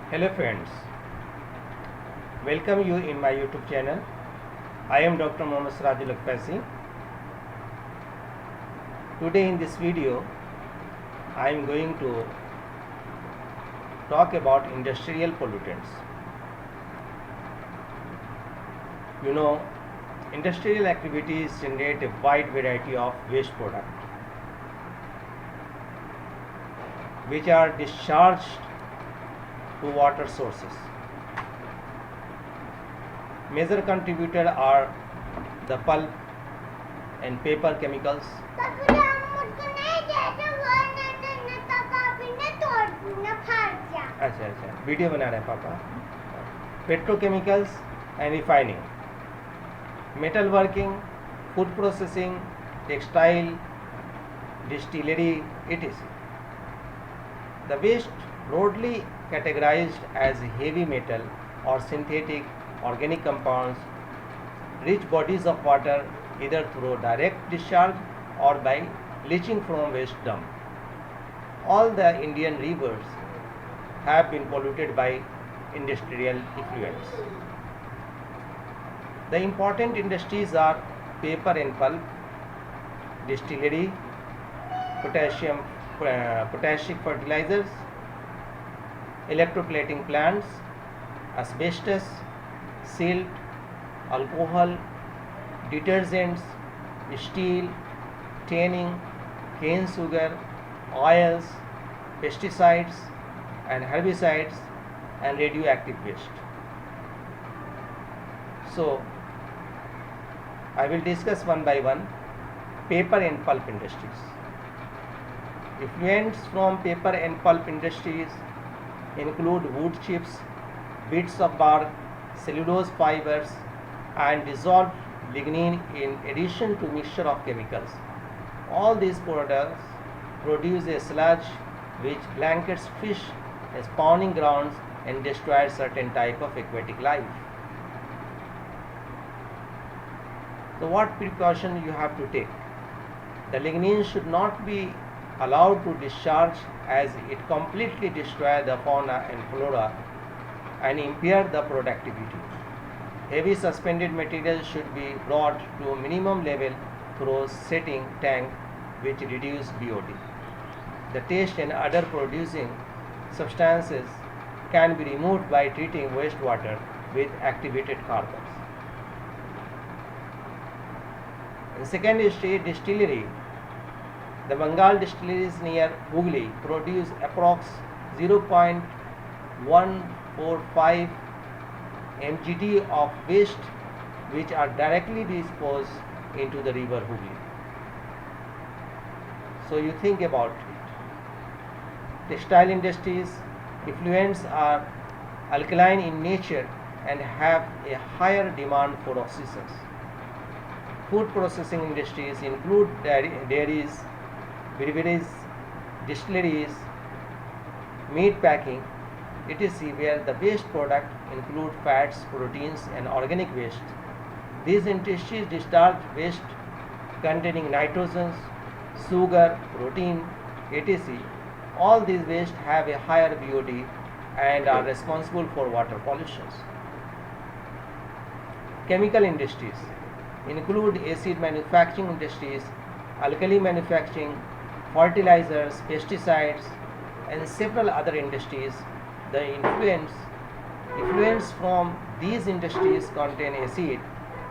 Hello friends, welcome you in my YouTube channel. I am Dr. Mohammad Sirajul Akpasi. Today in this video, I am going to talk about industrial pollutants. You know, industrial activities generate a wide variety of waste products which are discharged to water sources. Major contributors are the pulp and paper chemicals, अच्छा video बना रहे हैं पापा, petrochemicals and refining, metal working, food processing, textile, distillery, etc. The waste broadly categorized as heavy metal or synthetic organic compounds reach bodies of water either through direct discharge or by leaching from waste dump. All the Indian rivers have been polluted by industrial effluents. The important industries are paper and pulp, distillery, potassic fertilizers, electroplating plants, asbestos, silt, alcohol, detergents, steel, tanning, cane sugar, oils, pesticides and herbicides and radioactive waste. So, I will discuss one by one paper and pulp industries. Effluents from paper and pulp industries include wood chips, bits of bark, cellulose fibers and dissolved lignin in addition to mixture of chemicals. All these products produce a sludge which blankets fish as spawning grounds and destroys certain type of aquatic life. So what precaution you have to take? The lignin should not be allowed to discharge as it completely destroys the fauna and flora and impair the productivity. Heavy suspended material should be brought to a minimum level through setting tank which reduce BOD. The taste and other producing substances can be removed by treating wastewater with activated carbons. In second is distillery. The Bengal distilleries near Hooghly produce approx 0.145 mgt of waste which are directly disposed into the river Hooghly. So you think about it. Textile industries effluents are alkaline in nature and have a higher demand for oxygens. Food processing industries include dairies, breweries, distilleries, meat packing, etc., where the waste product include fats, proteins and organic waste. These industries discharge waste containing nitrogens, sugar, protein, etc. All these waste have a higher BOD and are responsible for water pollution. Chemical industries include acid manufacturing industries, alkali manufacturing, fertilizers, pesticides and several other industries. The effluents from these industries contain acid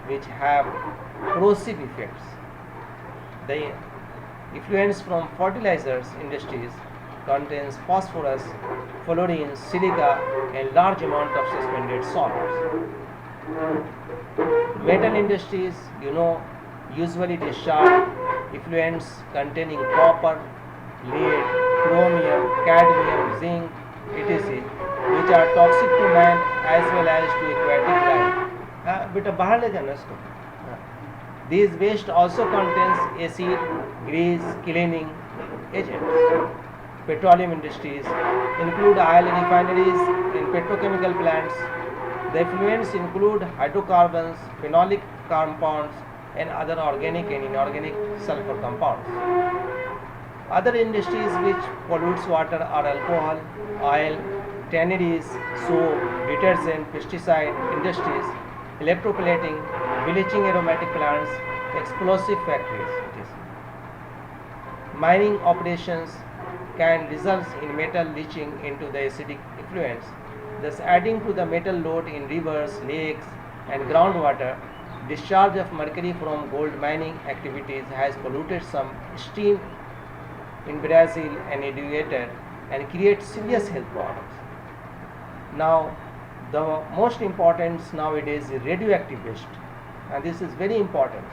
which have corrosive effects. The effluents from fertilizers industries contains phosphorus, fluorine, silica and large amount of suspended salts. Metal industries, usually discharge effluents containing copper, lead, chromium, cadmium, zinc, etc., which are toxic to man as well as to aquatic life. Beta bahar le jana isko. These waste also contains acid, grease, cleaning agents. Petroleum industries include oil refineries and petrochemical plants. The effluents include hydrocarbons, phenolic compounds and other organic and inorganic sulfur compounds. Other industries which pollutes water are alcohol, oil, tanneries, soap, detergent, pesticide industries, electroplating, bleaching aromatic plants, explosive factories. It is. Mining operations can result in metal leaching into the acidic effluents, thus adding to the metal load in rivers, lakes, and groundwater. Discharge of mercury from gold mining activities has polluted some stream in Brazil and Ecuador and creates serious health problems. Now, the most important nowadays is radioactive waste, and this is very important.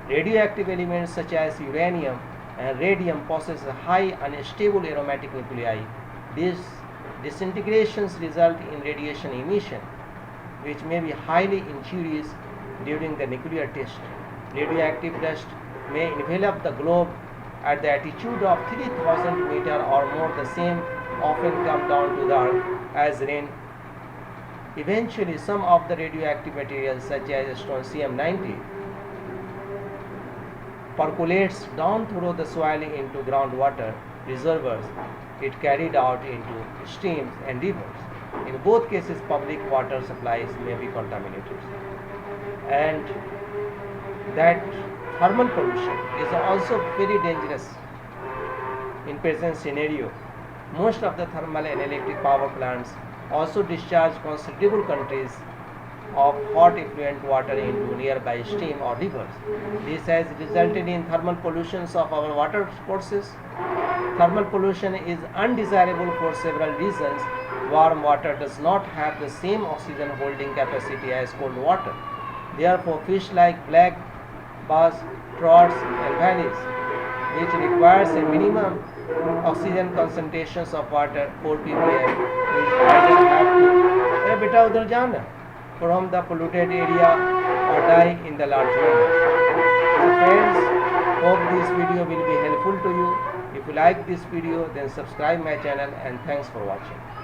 Radioactive elements such as uranium and radium possess a high unstable aromatic nuclei. These disintegrations result in radiation emission, which may be highly injurious during the nuclear test. Radioactive dust may envelop the globe at the altitude of 3000 meter or more. The same often come down to the earth as rain. Eventually, some of the radioactive materials such as strontium-90 percolates down through the soil into groundwater reservoirs. It carried out into streams and rivers. In both cases, public water supplies may be contaminated. And that thermal pollution is also very dangerous in present scenario. Most of the thermal and electric power plants also discharge considerable quantities of hot effluent water into nearby stream or rivers. This has resulted in thermal pollutions of our water sources. Thermal pollution is undesirable for several reasons. Warm water does not have the same oxygen holding capacity as cold water. Therefore, fish like black bass, trouts and valleys, which requires a minimum oxygen concentrations of water 4 ppm, will either have to beta udhar jana from the polluted area or die in the large numbers. So friends, hope this video will be helpful to you. If you like this video, then subscribe my channel, and thanks for watching.